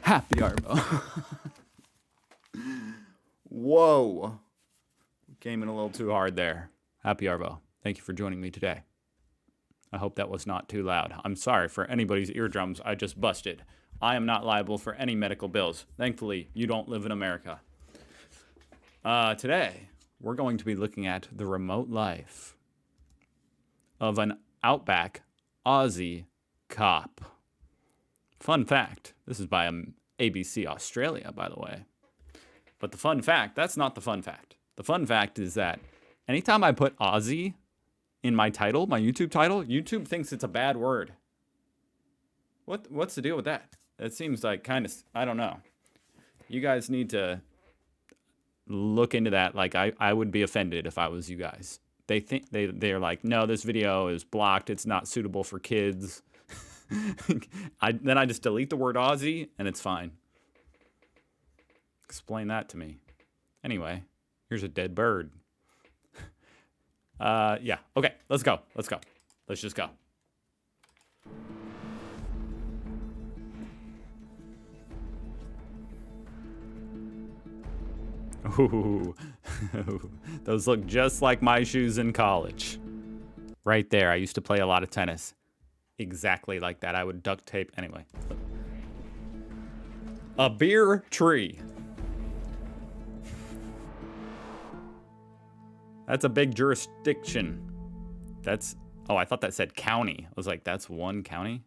Happy Arvo. Whoa. Came in a little too hard there. Happy Arvo. Thank you for joining me today. I hope that was not too loud. I'm sorry for anybody's eardrums I just busted. I am not liable for any medical bills. Thankfully, you don't live in America. Today, we're going to be looking at the remote life of an outback Aussie cop. Fun fact, this is by ABC Australia, by the way. But the fun fact, that's not the fun fact. The fun fact is that anytime I put Aussie in my title, my YouTube title, YouTube thinks it's a bad word. What's the deal with that? It seems like kind of, I don't know. You guys need to look into that. Like I would be offended if I was you guys. They think they're like, no, this video is blocked. It's not suitable for kids. Then I just delete the word Aussie and it's fine. Explain that to me. Anyway, here's a dead bird. Yeah. Okay, let's go. Let's just go. Ooh. Those look just like my shoes in college. Right there. I used to play a lot of tennis. Exactly like that. I would duct tape. Anyway. A beer tree. That's a big jurisdiction. That's... Oh, I thought that said county. I was like, that's one county?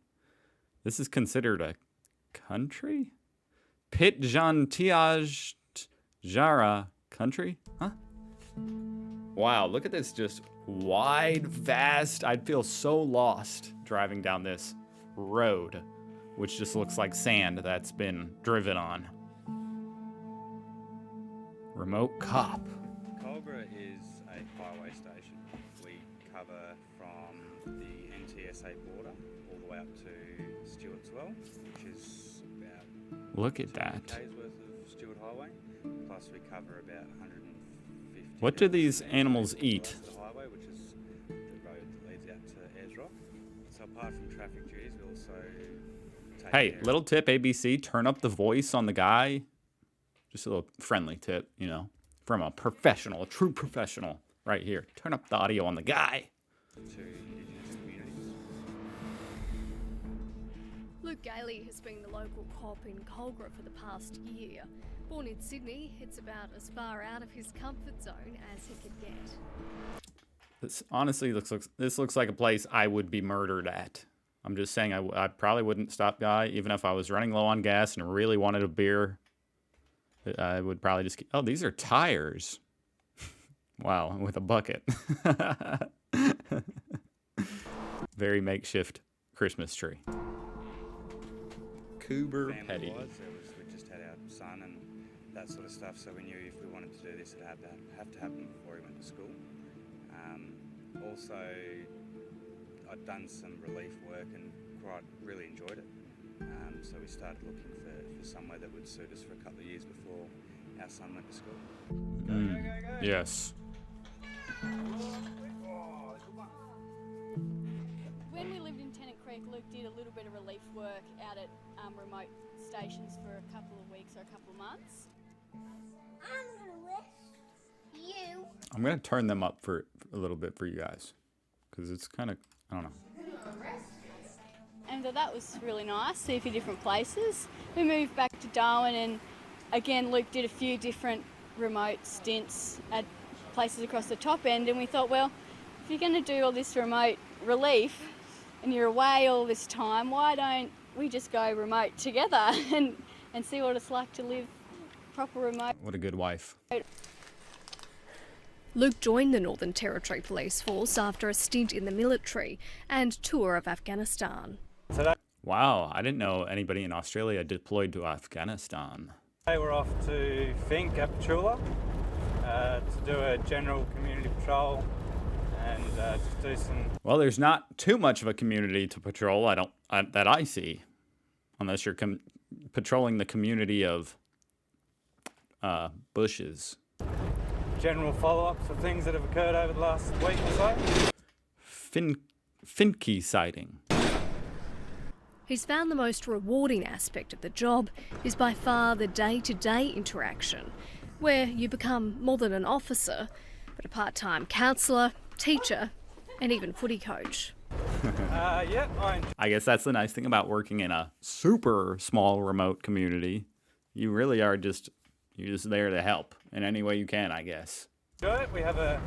This is considered a country? Pitjantiaj Jara country? Huh? Wow, look at this just wide, vast. I'd feel so lost driving down this road, which just looks like sand that's been driven on. Remote cop. Culbra is a highway station. We cover from the NTSA border all the way up to Stewart's Well, which is about Look at that. k's worth of Stewart Highway. Plus we cover about 150. What do these animals eat? The highway, which is the road that leads out to Ayers Rock. So apart from traffic duties, we also take Hey, care little tip, ABC, turn up the voice on the guy. Just a little friendly tip, you know, from a professional, a true professional right here. Turn up the audio on the guy. to Indigenous communities. Luke Gailey has been the local cop in Culbra for the past year. Born in Sydney, it's about as far out of his comfort zone as he could get. This honestly looks like a place I would be murdered at. I'm just saying I probably wouldn't stop by, even if I was running low on gas and really wanted a beer. I would probably just... Oh, these are tires. Wow, with a bucket. Very makeshift Christmas tree. Coober Petty. We just had our son and that sort of stuff, so we knew if we wanted to do this, it had to have to happen before he went to school. Also, I'd done some relief work and really enjoyed it. So we started looking for somewhere that would suit us for a couple of years before our son went to school. Yes. When we lived in Tennant Creek, Luke did a little bit of relief work out at remote stations for a couple of weeks or a couple of months. I'm gonna wish you. I'm going to turn them up for a little bit for you guys. Because it's kind of, I don't know. And that was really nice, see a few different places. We moved back to Darwin and again Luke did a few different remote stints at places across the top end, and we thought, well, if you're going to do all this remote relief and you're away all this time, why don't we just go remote together and see what it's like to live proper remote. What a good wife. Luke joined the Northern Territory Police Force after a stint in the military and tour of Afghanistan. Wow, I didn't know anybody in Australia deployed to Afghanistan. Today we're off to Fink at Petula to do a general community patrol and just do some... Well, there's not too much of a community to patrol, that I see, unless you're patrolling the community of bushes. general follow-ups of things that have occurred over the last week or so. Finke sighting. He's found the most rewarding aspect of the job is by far the day-to-day interaction, where you become more than an officer, but a part-time counsellor, teacher, and even footy coach. Yeah, I guess that's the nice thing about working in a super small remote community. You really are you're just there to help in any way you can, I guess. enjoy it. We have a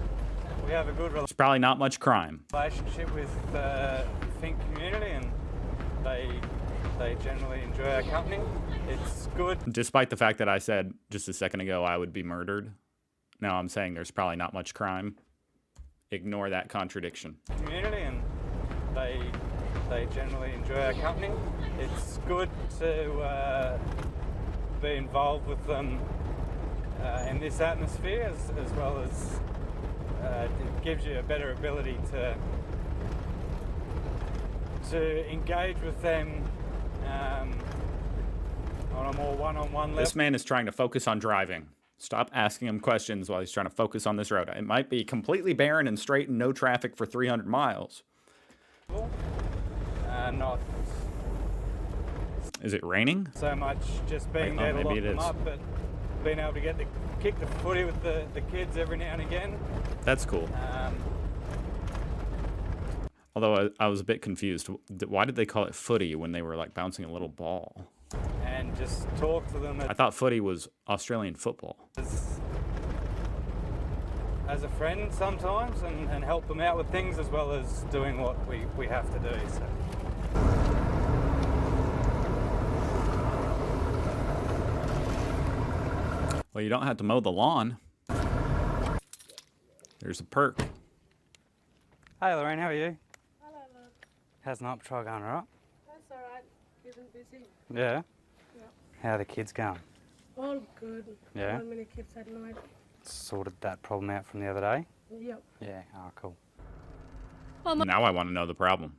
good It's probably not much crime. relationship with the Fink community, and they generally enjoy our company. It's good. Despite the fact that I said just a second ago I would be murdered, now I'm saying there's probably not much crime. Ignore that contradiction. Community, and they generally enjoy our company. It's good to be involved with them in this atmosphere, as well as it gives you a better ability to engage with them on a more one-on-one level. This man is trying to focus on driving. Stop asking him questions while he's trying to focus on this road. It might be completely barren and straight and no traffic for 300 miles. Not Is it raining? so much just being Wait, there oh, to maybe lock it them is. up, but being able to kick the footy with the kids every now and again. That's cool. Although I was a bit confused. Why did they call it footy when they were like bouncing a little ball? And just talk to them I thought footy was Australian football. as a friend sometimes, and help them out with things, as well as doing what we have to do. So. Well, you don't have to mow the lawn. There's a perk. Hey Lorraine, how are you? Hello, love. How's Night Patrol going, alright? That's all right. Keeping busy. Yeah? Yeah. How are the kids going? All good. Yeah? Not many kids at night. Sorted that problem out from the other day? Yep. Yeah, oh cool. Now I want to know the problem.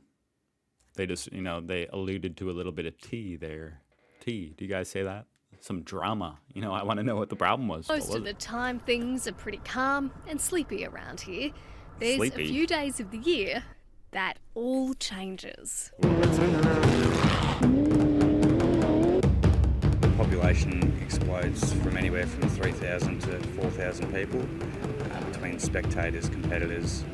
They just, they alluded to a little bit of tea there. Tea. Do you guys say that? Some drama. I want to know what the problem was. What Most was of the it? time, things are pretty calm and sleepy around here. There's Sleepy? a few days of the year that all changes. The population explodes from anywhere from 3,000 to 4,000 people between spectators, competitors.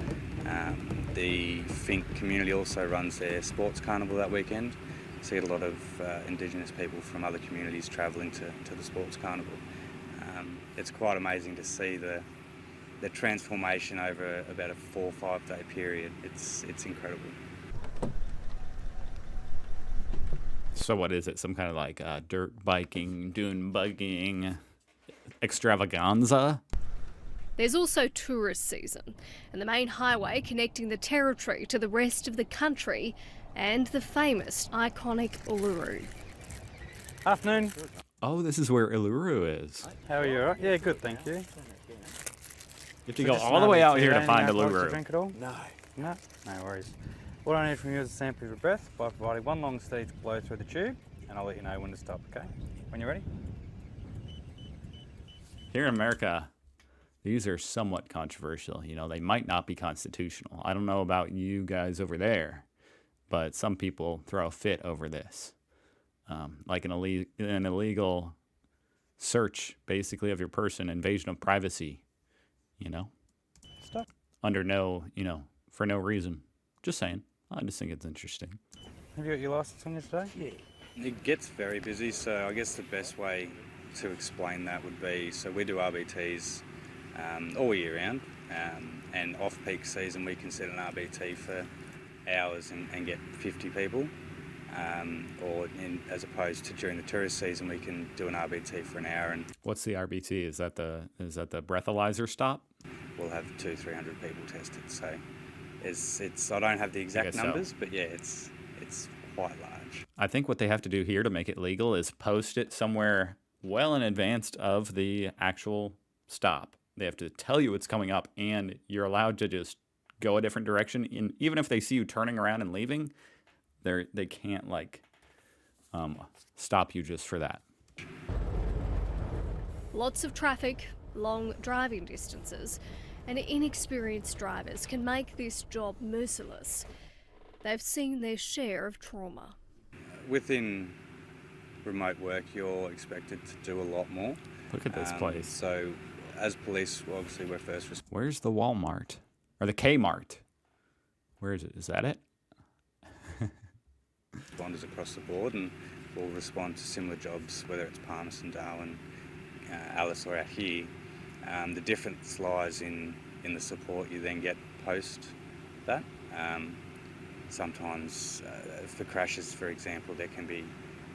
The Fink community also runs their sports carnival that weekend. So you get a lot of Indigenous people from other communities travelling to the sports carnival. It's quite amazing to see the transformation over about a 4 or 5 day period. It's incredible. So what is it? Some kind of like dirt biking, dune buggying extravaganza? There's also tourist season, and the main highway connecting the territory to the rest of the country and the famous, iconic Uluru. Afternoon. Oh, this is where Uluru is. How are you, alright? Yeah, good, thank you. You have to go all the way out here to find To Uluru. drink at all? No. No? No worries. What I need from you is a sample of your breath by providing one long stage blow through the tube, and I'll let you know when to stop, okay? When you're ready? Here in America, these are somewhat controversial. They might not be constitutional. I don't know about you guys over there, but some people throw a fit over this. Like an illegal search, basically, of your person, invasion of privacy, Stop. under for no reason. Just saying. I just think it's interesting. Have you got your license on you today? Yeah. It gets very busy, so I guess the best way to explain that would be, so we do RBTs all year round, and off-peak season we can set an RBT for hours and get 50 people, as opposed to during the tourist season we can do an RBT for an hour and What's the RBT? Is that the breathalyzer stop? we'll have 200-300 people tested. So it's I don't have the exact guess so. numbers, but yeah, it's quite large. I think what they have to do here to make it legal is post it somewhere well in advance of the actual stop. They have to tell you it's coming up, and you're allowed to just go a different direction. And even if they see you turning around and leaving, they can't stop you just for that. Lots of traffic, long driving distances, and inexperienced drivers can make this job merciless. They've seen their share of trauma. within remote work, you're expected to do a lot more. Look at this place. So, as police, well, obviously, we're first Where's the Walmart? Or the Kmart? Where is it? Is that it? responders across the board, and we'll respond to similar jobs, whether it's Palmerston, Darwin, Alice, or out here. The difference lies in the support you then get post that. Sometimes, for crashes, for example, there can be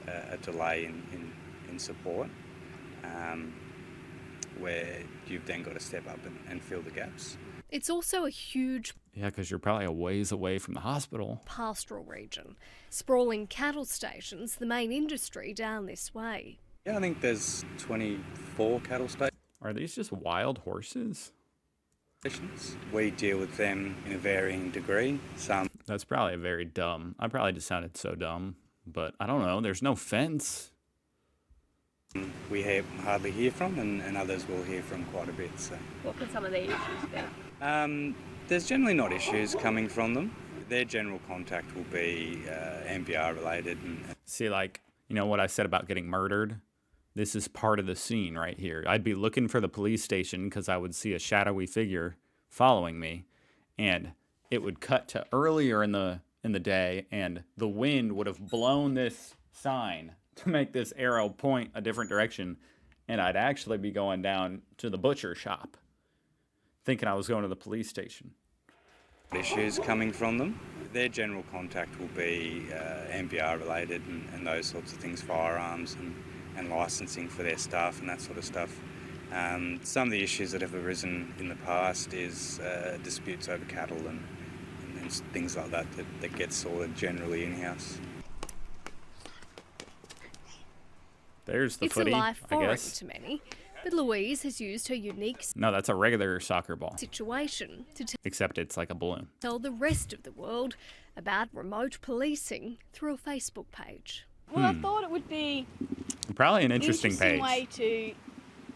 a delay in support, where you've then got to step up and fill the gaps. It's also a huge Yeah, because you're probably a ways away from the hospital. pastoral region. Sprawling cattle stations, the main industry down this way. Yeah, I think there's 24 cattle Are these just wild horses? stations. We deal with them in a varying degree. Some That's probably very dumb. I probably just sounded so dumb. But I don't know. There's no fence. we hardly hear from, and others will hear from quite a bit. So What could some of the issues be? there's generally not issues coming from them. Their general contact will be MBR related. See, like, you know what I said about getting murdered? This is part of the scene right here. I'd be looking for the police station because I would see a shadowy figure following me, and it would cut to earlier in the day, and the wind would have blown this sign to make this arrow point a different direction, and I'd actually be going down to the butcher shop, thinking I was going to the police station. Issues coming from them. Their general contact will be MBR related and those sorts of things, firearms and licensing for their staff and that sort of stuff. Some of the issues that have arisen in the past is disputes over cattle and things like that get sorted generally in-house. There's the It's footy, a life I foreign guess. to many, but Louise has used her unique No, that's a regular soccer ball, situation to except it's like a balloon. tell the rest of the world about remote policing through a Facebook page. Well, I thought it would be Probably an an interesting page. way to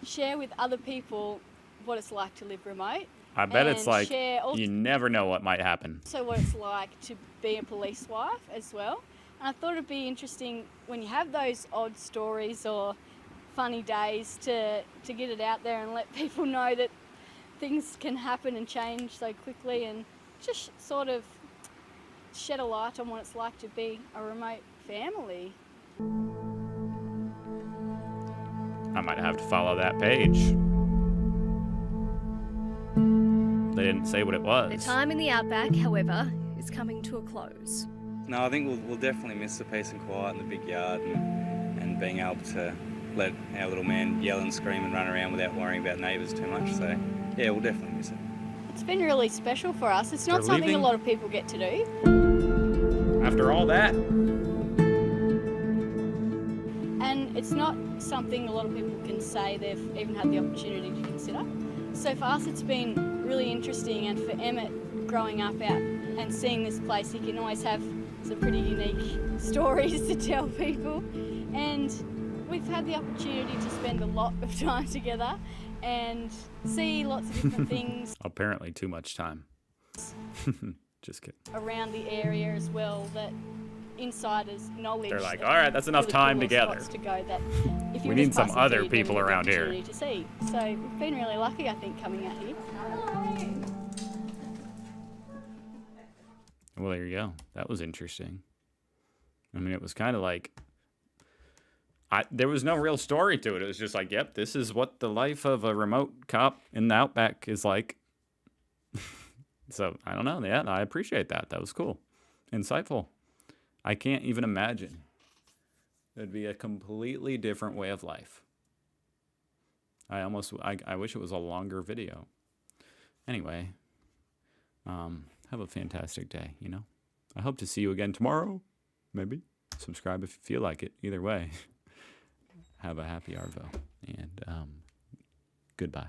share with other people what it's like to live remote. I bet it's and like share also you never know what might happen. what it's like to be a police wife as well. And I thought it'd be interesting when you have those odd stories or funny days to get it out there and let people know that things can happen and change so quickly, and just sort of shed a light on what it's like to be a remote family. I might have to follow that page. They didn't say what it Their was. time in the outback, however, is coming to a close. No, I think we'll definitely miss the peace and quiet in the big yard and being able to let our little man yell and scream and run around without worrying about neighbours too much. So, yeah, we'll definitely miss it. It's been really special for us. It's not They're something leaving? a lot of people get to do. After all that, And it's not something a lot of people can say they've even had the opportunity to consider. So for us, it's been really interesting, and for Emmett, growing up out and seeing this place, he can always have some pretty unique stories to tell people. And we've had the opportunity to spend a lot of time together and see lots of different things apparently too much time. Just kidding. around the area as well that insiders knowledge. They're like, that all right, that's enough really time cool together. spots to go that if We you're need just some passing other through, you people don't around get the here. opportunity to see. So we've been really lucky, I think, coming out here. Well, there you go. That was interesting. I mean, it was kind of like there was no real story to it. It was just like, yep, this is what the life of a remote cop in the outback is like. So, I don't know. Yeah, I appreciate that. That was cool. Insightful. I can't even imagine. It'd be a completely different way of life. I wish it was a longer video. Anyway, have a fantastic day, you know? I hope to see you again tomorrow. Maybe. Subscribe if you feel like it. Either way, have a happy Arvo. And goodbye.